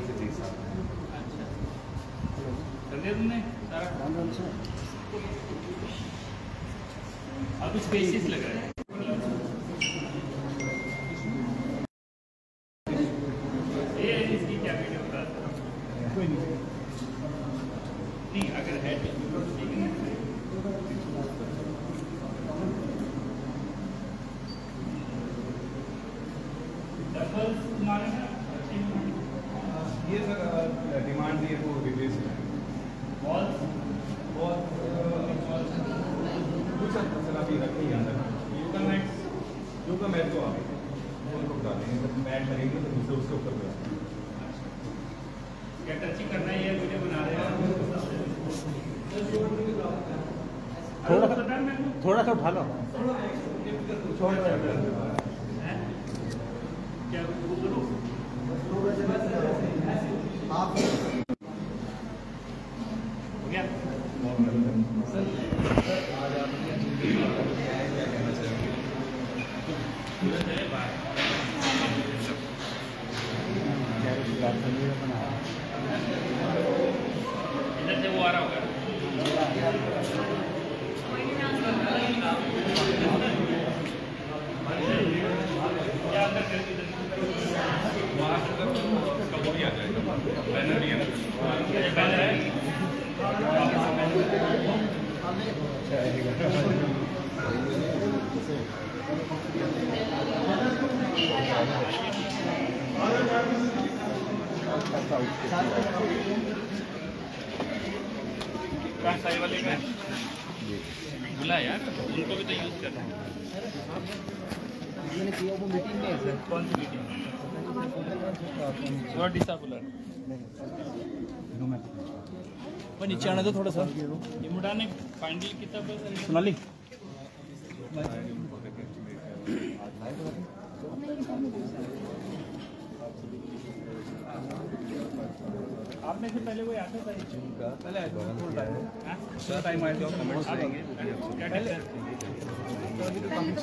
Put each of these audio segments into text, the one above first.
से 30 साल। अच्छा, कर दिया तुमने सारा? अभी स्पेसिस लग रहा है। ये इसकी क्या वीडियो बता कोई नहीं अगर है ये सर डिमांड दिए वो रिप्लेस सर अभी रखी है अंदर योगा मैट तो आ गई उनको बता देंगे जब मैट लगेंगे तो दूसरे उसके ऊपर क्या टचिंग करना है ये वीडियो बना रहे हैं थोड़ा सा उठा लो क्या हो गया इधर से वो आ रहा होगा क्या अंदर कर वहाँ से कबूल आ जाएगा बैनर भी है ना बैनर है कहाँ साई वाले का बुला यार उनको भी तो यूज करना है। मैंने किया वो मीटिंग में है सर। कौन सी मीटिंग? व्हाट डिसाबुलर वो नीचे आने दो थोड़ा सा। ये मुड़ा ने फाइनल किताब सोनाली आप में से पहले कोई आता था पहले टाइम आए तो कमेंट्स करेंगे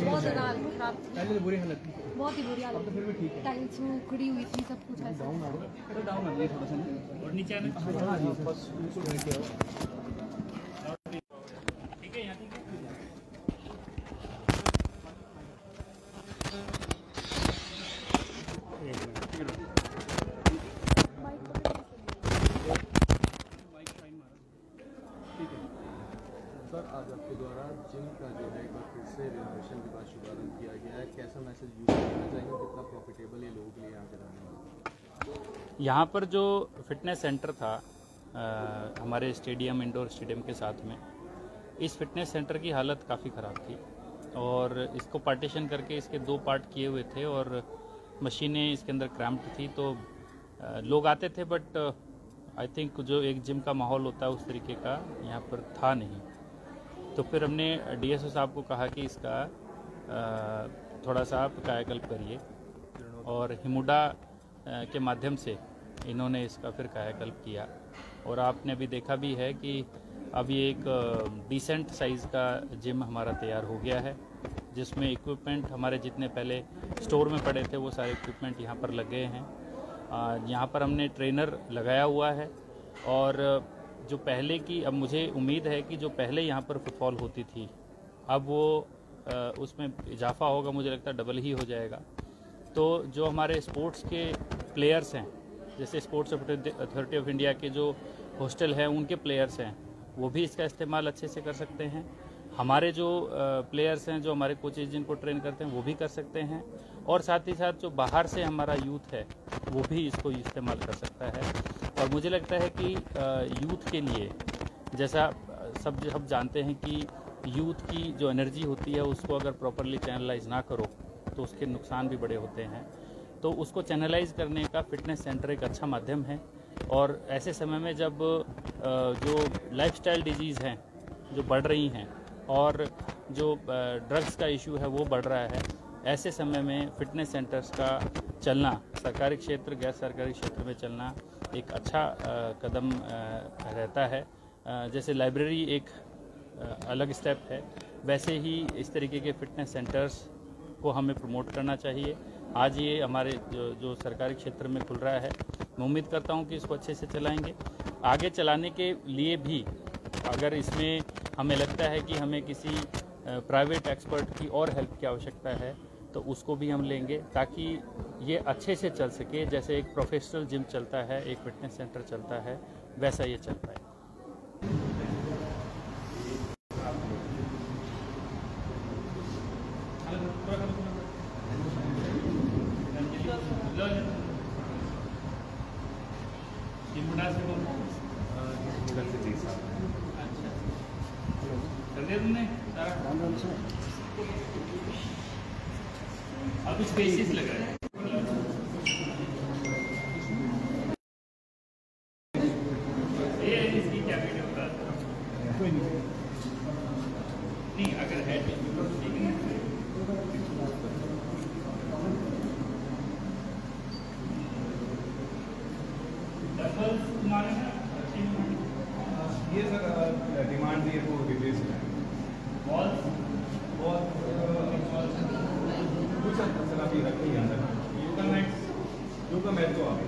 बहुत ज़्यादा खराब, पहले तो बुरी हालत थी, बहुत ही बुरी हालत। तो फिर भी ठीक है। टाइल्स में उखड़ी हुई थी, सब कुछ ऐसा। डाउन आ रहा है, डाउन आ रही है थोड़ा सा। और नीचे आना हाँ जी बस बिल्कुल बैठ गया। ठीक है यहाँ ठीक है सर आज आपके द्वारा जिम का जो है एक बार फिर से रिनोवेशन के बाद शुभारंभ किया गया है, कैसा मैसेज यूज करना चाहेंगे, कितना प्रॉफिटेबल ये लोगों के लिए यहाँ के रहने वाले? यहाँ पर जो फिटनेस सेंटर था हमारे स्टेडियम इंडोर स्टेडियम के साथ में, इस फिटनेस सेंटर की हालत काफ़ी ख़राब थी और इसको पार्टीशन करके इसके 2 पार्ट किए हुए थे और मशीनें इसके अंदर क्रैम्प्ड थी तो लोग आते थे बट आई थिंक जो एक जिम का माहौल होता है उस तरीके का यहाँ पर था नहीं। तो फिर हमने डीएसओ साहब को कहा कि इसका थोड़ा सा आप कायाकल्प करिए और हिमुडा के माध्यम से इन्होंने इसका फिर कायाकल्प किया और आपने अभी देखा भी है कि अभी एक डिसेंट साइज़ का जिम हमारा तैयार हो गया है जिसमें इक्विपमेंट हमारे जितने पहले स्टोर में पड़े थे वो सारे इक्विपमेंट यहाँ पर लग गए हैं। यहाँ पर हमने ट्रेनर लगाया हुआ है और जो पहले की, अब मुझे उम्मीद है कि जो पहले यहाँ पर फुटबॉल होती थी अब वो उसमें इजाफा होगा, मुझे लगता है डबल ही हो जाएगा। तो जो हमारे स्पोर्ट्स के प्लेयर्स हैं, जैसे स्पोर्ट्स अथॉरिटी ऑफ इंडिया के जो हॉस्टल हैं उनके प्लेयर्स हैं, वो भी इसका इस्तेमाल अच्छे से कर सकते हैं। हमारे जो प्लेयर्स हैं, जो हमारे कोचेज जिनको ट्रेन करते हैं वो भी कर सकते हैं और साथ ही साथ जो बाहर से हमारा यूथ है वो भी इसको इस्तेमाल कर सकता है। और मुझे लगता है कि यूथ के लिए, जैसा सब जानते हैं कि यूथ की जो एनर्जी होती है उसको अगर प्रॉपरली चैनलाइज ना करो तो उसके नुकसान भी बड़े होते हैं, तो उसको चैनलाइज करने का फिटनेस सेंटर एक अच्छा माध्यम है। और ऐसे समय में जब जो लाइफस्टाइल डिजीज़ हैं जो बढ़ रही हैं और जो ड्रग्स का इशू है वो बढ़ रहा है, ऐसे समय में फिटनेस सेंटर्स का चलना, सरकारी क्षेत्र गैर सरकारी क्षेत्र में चलना एक अच्छा कदम रहता है। जैसे लाइब्रेरी एक अलग स्टेप है, वैसे ही इस तरीके के फिटनेस सेंटर्स को हमें प्रमोट करना चाहिए आज ये हमारे जो सरकारी क्षेत्र में खुल रहा है, मैं उम्मीद करता हूँ कि इसको अच्छे से चलाएंगे। आगे चलाने के लिए भी अगर इसमें हमें लगता है कि हमें किसी प्राइवेट एक्सपर्ट की और हेल्प की आवश्यकता है तो उसको भी हम लेंगे, ताकि ये अच्छे से चल सके। जैसे एक प्रोफेशनल जिम चलता है, एक फिटनेस सेंटर चलता है, वैसा ये चल पाए। अब कुछ बेसिस लग रहा है। ये इसकी क्या वीडियो बता नहीं, अगर है ये सर डिमांड थी वो रिलीज कुछ सर अभी रखी है अंदर योगा मैट तो आ गई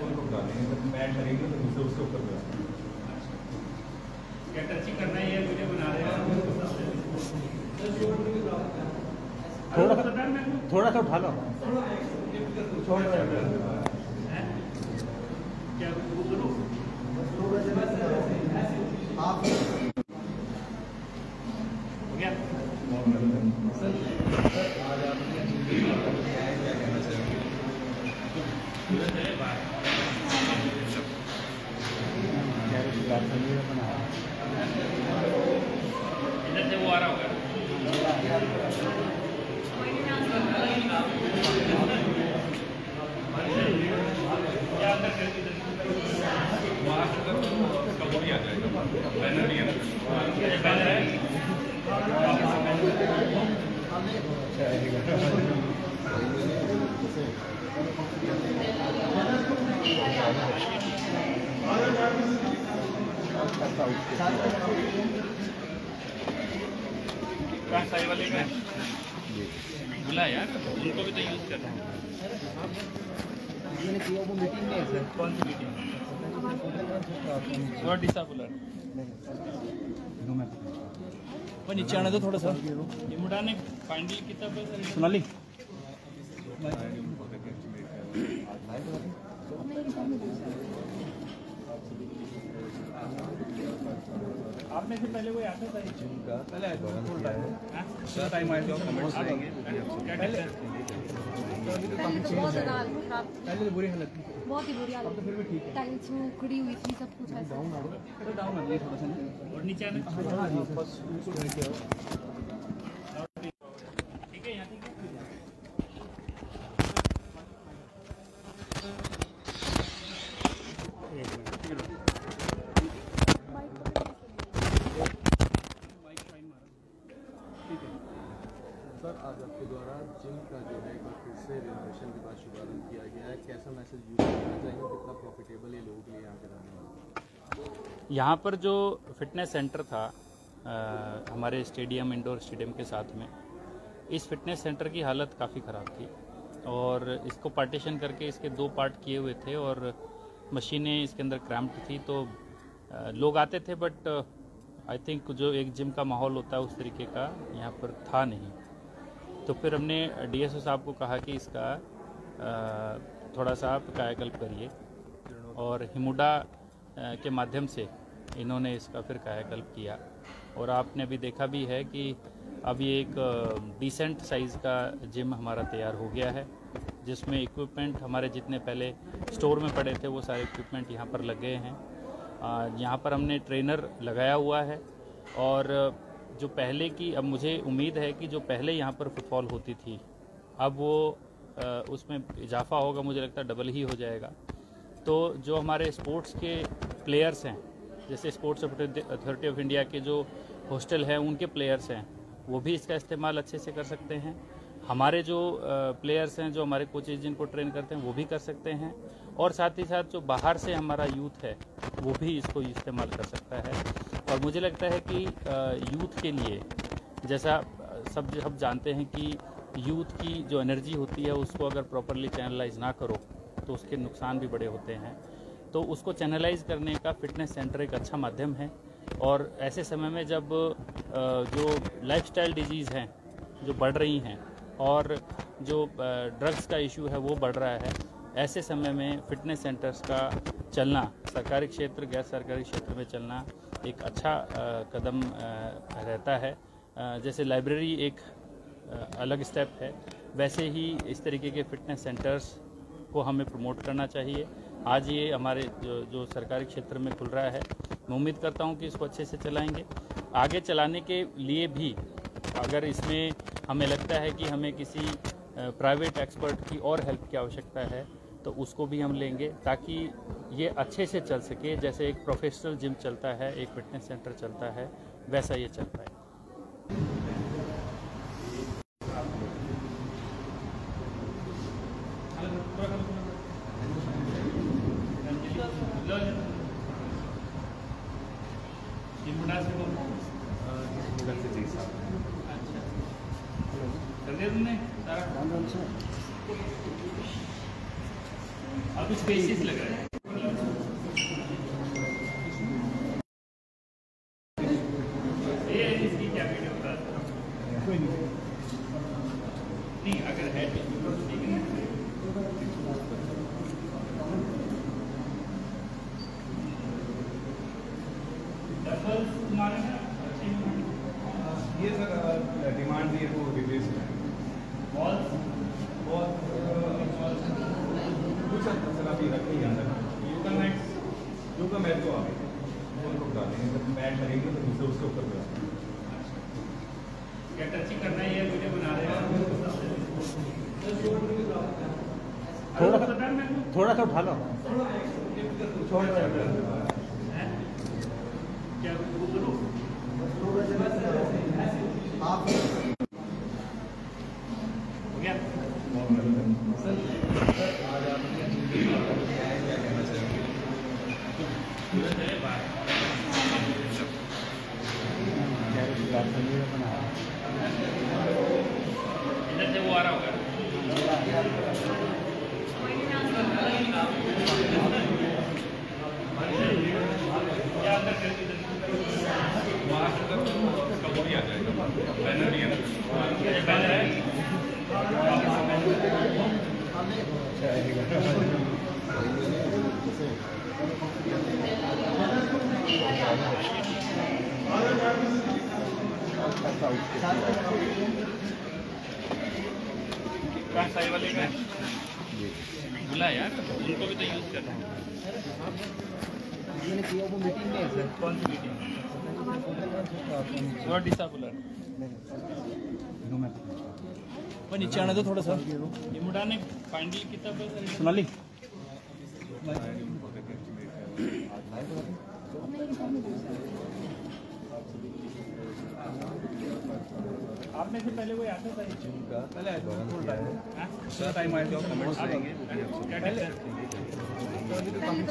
उनको डालेंगे, जब मैट लगेंगे तो दूसरे उसके ऊपर क्या टचिंग करना है, ये वीडियो बना रहे हैं। थोड़ा सा उठा लो। क्या वो करो? हो गया? इधर से वो आ रहा होगा। क्या अंदर कर कबूरी आ जाएगा, बैनर नहीं है ना, बैनर है। कहाँ साई वाले का बुला यार, उनको भी तो यूज करना है। मीटिंग में है सर। कौन सी मीटिंग? और डिसा बुला वो नीचे आने दो थोड़ा सा। ये मुड़ाने फाइनल कितना पैसा? सोनाली आपने से पहले कोई आता था पहले टाइम आएगा, कमेंट्स आएंगे। बहुत ज़्यादा हालत खराब, पहले तो बुरी हालत थी, बहुत ही बुरी हालत। अब तो फिर भी ठीक है। टाइल्स में उखड़ी हुई थी, सब कुछ ऐसा। डाउन आ गई थोड़ा सा। और नीचे आने हाँ जी, बस बिल्कुल बैठ जाओ। ठीक है, यहाँ ठीक है। सर, आज आपके द्वारा जिम का जो है एक बार फिर से रिनोवेशन के बाद शुभारंभ किया गया है, कैसा मैसेज यूज करना चाहिए, कितना प्रॉफिटेबल ये लोग लिए यहाँ के रहने वाले? यहाँ पर जो फिटनेस सेंटर था हमारे स्टेडियम, इंडोर स्टेडियम के साथ में, इस फिटनेस सेंटर की हालत काफ़ी ख़राब थी और इसको पार्टीशन करके इसके 2 पार्ट किए हुए थे और मशीनें इसके अंदर क्रैम्प्ड थी, तो लोग आते थे, बट आई थिंक जो एक जिम का माहौल होता है उस तरीके का यहाँ पर था नहीं। तो फिर हमने डीएसओ साहब को कहा कि इसका थोड़ा सा आप कायाकल्प करिए और हिमुडा के माध्यम से इन्होंने इसका फिर कायाकल्प किया और आपने अभी देखा भी है कि अब ये एक डिसेंट साइज़ का जिम हमारा तैयार हो गया है, जिसमें इक्विपमेंट हमारे जितने पहले स्टोर में पड़े थे वो सारे इक्विपमेंट यहाँ पर लग गए हैं। यहाँ पर हमने ट्रेनर लगाया हुआ है और जो पहले की, अब मुझे उम्मीद है कि जो पहले यहाँ पर फुटबॉल होती थी अब वो उसमें इजाफा होगा, मुझे लगता है डबल ही हो जाएगा। तो जो हमारे स्पोर्ट्स के प्लेयर्स हैं, जैसे स्पोर्ट्स अथॉरिटी ऑफ इंडिया के जो हॉस्टल हैं उनके प्लेयर्स हैं, वो भी इसका इस्तेमाल अच्छे से कर सकते हैं। हमारे जो प्लेयर्स हैं, जो हमारे कोचेज जिनको ट्रेन करते हैं, वो भी कर सकते हैं और साथ ही साथ जो बाहर से हमारा यूथ है वो भी इसको इस्तेमाल कर सकता है। और मुझे लगता है कि यूथ के लिए, जैसा सब जानते हैं कि यूथ की जो एनर्जी होती है उसको अगर प्रॉपरली चैनलाइज ना करो तो उसके नुकसान भी बड़े होते हैं। तो उसको चैनलाइज करने का फिटनेस सेंटर एक अच्छा माध्यम है। और ऐसे समय में जब जो लाइफस्टाइल डिजीज़ हैं जो बढ़ रही हैं और जो ड्रग्स का इशू है वो बढ़ रहा है, ऐसे समय में फिटनेस सेंटर्स का चलना, सरकारी क्षेत्र गैर सरकारी क्षेत्र में चलना एक अच्छा कदम रहता है। जैसे लाइब्रेरी एक अलग स्टेप है, वैसे ही इस तरीके के फिटनेस सेंटर्स को हमें प्रमोट करना चाहिए। आज ये हमारे जो सरकारी क्षेत्र में खुल रहा है, मैं उम्मीद करता हूँ कि इसको अच्छे से चलाएंगे। आगे चलाने के लिए भी अगर इसमें हमें लगता है कि हमें किसी प्राइवेट एक्सपर्ट की और हेल्प की आवश्यकता है तो उसको भी हम लेंगे, ताकि ये अच्छे से चल सके। जैसे एक प्रोफेशनल जिम चलता है, एक फिटनेस सेंटर चलता है, वैसा ये चल पाए। अब स्पेसिस लग रहा है। ये इसकी क्या वीडियो बता नहीं, अगर है ये सर डिमांड थी वो रिप्लेस सर अभी रखी अंदर योगा मैट तो आ गई, उनको बता देंगे जब मैट लगेगी तो दूसरे उसके ऊपर क्या टचिंग करना है, ये वीडियो बना रहे हैं। थोड़ा सा उठा लो। क्या करो हो गया? इधर से वो आ रहा होगा। क्या अंदर कर वहाँ से तक कबूरी आ जाएगा, बैनर भी है ना, बैनर है। कहाँ साई वाले का बुला यार, उनको भी तो यूज करना है। मैंने किया वो मीटिंग में है सर। कौन सी मीटिंग? और डिसाबुलर पर नीचे आने दो थोड़ा सा। ये मुड़ा ने फाइनल किताब सोनाली आप में से पहले कोई आता था पहले टाइम आया तो कमेंट्स आएंगे।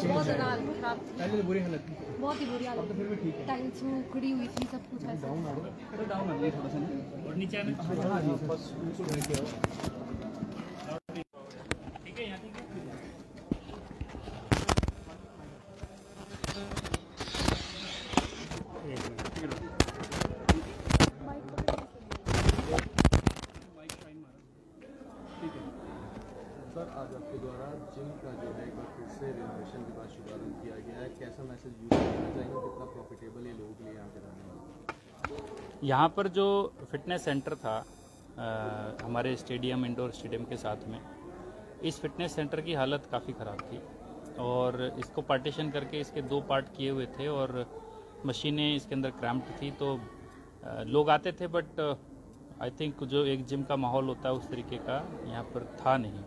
बहुत ज़्यादा खराब, पहले तो बुरी हालत थी, बहुत ही बुरी अब हालत। तो फिर भी ठीक है। टाइल्स में उखड़ी हुई थी, सब कुछ ऐसा। डाउन आ गई थोड़ा सा। और नीचे आने हाँ जी बस बिल्कुल रह गया। ठीक है, यहाँ ठीक है। सर आज आपके द्वारा जिम का जो है एक बार फिर से रिनोवेशन के बाद शुभारंभ किया गया है, कैसा मैसेज यूज करना चाहेंगे, कितना प्रॉफिटेबल ये लोगों के लिए यहाँ के रहने वाले? यहाँ पर जो फिटनेस सेंटर था हमारे स्टेडियम, इंडोर स्टेडियम के साथ में, इस फिटनेस सेंटर की हालत काफ़ी ख़राब थी और इसको पार्टीशन करके इसके 2 पार्ट किए हुए थे और मशीनें इसके अंदर क्रैम्प्ड थी। तो लोग आते थे, बट आई थिंक जो एक जिम का माहौल होता है उस तरीके का यहाँ पर था नहीं।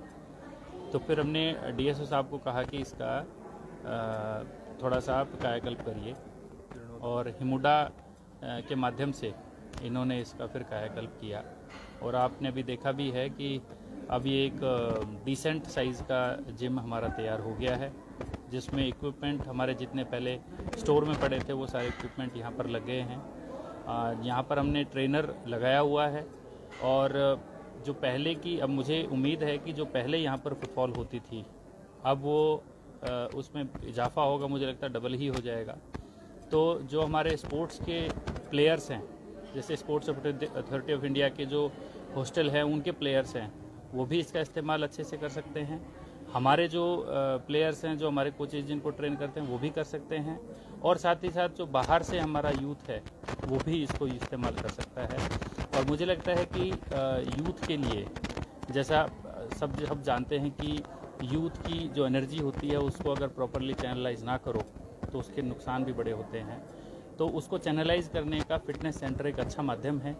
तो फिर हमने डीएसओ साहब को कहा कि इसका थोड़ा सा आप कायाकल्प करिए और हिमुडा के माध्यम से इन्होंने इसका फिर कायाकल्प किया। और आपने अभी देखा भी है कि अब ये एक डिसेंट साइज़ का जिम हमारा तैयार हो गया है, जिसमें इक्विपमेंट हमारे जितने पहले स्टोर में पड़े थे वो सारे इक्विपमेंट यहाँ पर लग गए हैं। यहाँ पर हमने ट्रेनर लगाया हुआ है और जो पहले की, अब मुझे उम्मीद है कि जो पहले यहाँ पर फुटबॉल होती थी अब वो उसमें इजाफा होगा, मुझे लगता है डबल ही हो जाएगा। तो जो हमारे स्पोर्ट्स के प्लेयर्स हैं, जैसे स्पोर्ट्स अथॉरिटी ऑफ इंडिया के जो हॉस्टल हैं उनके प्लेयर्स हैं, वो भी इसका इस्तेमाल अच्छे से कर सकते हैं। हमारे जो प्लेयर्स हैं, जो हमारे कोचेज जिनको ट्रेन करते हैं, वो भी कर सकते हैं। और साथ ही साथ जो बाहर से हमारा यूथ है वो भी इसको इस्तेमाल कर सकता है। और मुझे लगता है कि यूथ के लिए, जैसा सब जानते हैं कि यूथ की जो एनर्जी होती है उसको अगर प्रॉपरली चैनलाइज ना करो तो उसके नुकसान भी बड़े होते हैं। तो उसको चैनलाइज करने का फिटनेस सेंटर एक अच्छा माध्यम है।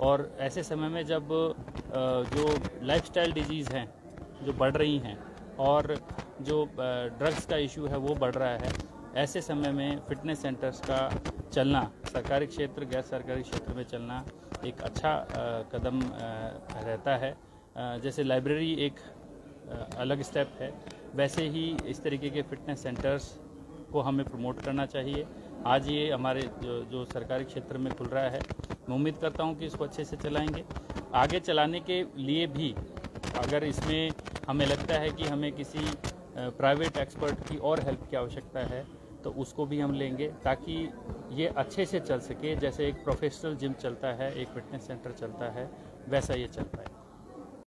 और ऐसे समय में जब जो लाइफस्टाइल डिजीज़ हैं जो बढ़ रही हैं और जो ड्रग्स का इशू है वो बढ़ रहा है, ऐसे समय में फिटनेस सेंटर्स का चलना, सरकारी क्षेत्र गैर सरकारी क्षेत्र में चलना एक अच्छा कदम रहता है। जैसे लाइब्रेरी एक अलग स्टेप है, वैसे ही इस तरीके के फिटनेस सेंटर्स को हमें प्रमोट करना चाहिए। आज ये हमारे जो सरकारी क्षेत्र में खुल रहा है, मैं उम्मीद करता हूँ कि इसको अच्छे से चलाएंगे। आगे चलाने के लिए भी अगर इसमें हमें लगता है कि हमें किसी प्राइवेट एक्सपर्ट की और हेल्प की आवश्यकता है तो उसको भी हम लेंगे, ताकि ये अच्छे से चल सके। जैसे एक प्रोफेशनल जिम चलता है, एक फिटनेस सेंटर चलता है, वैसा ये चल पाए।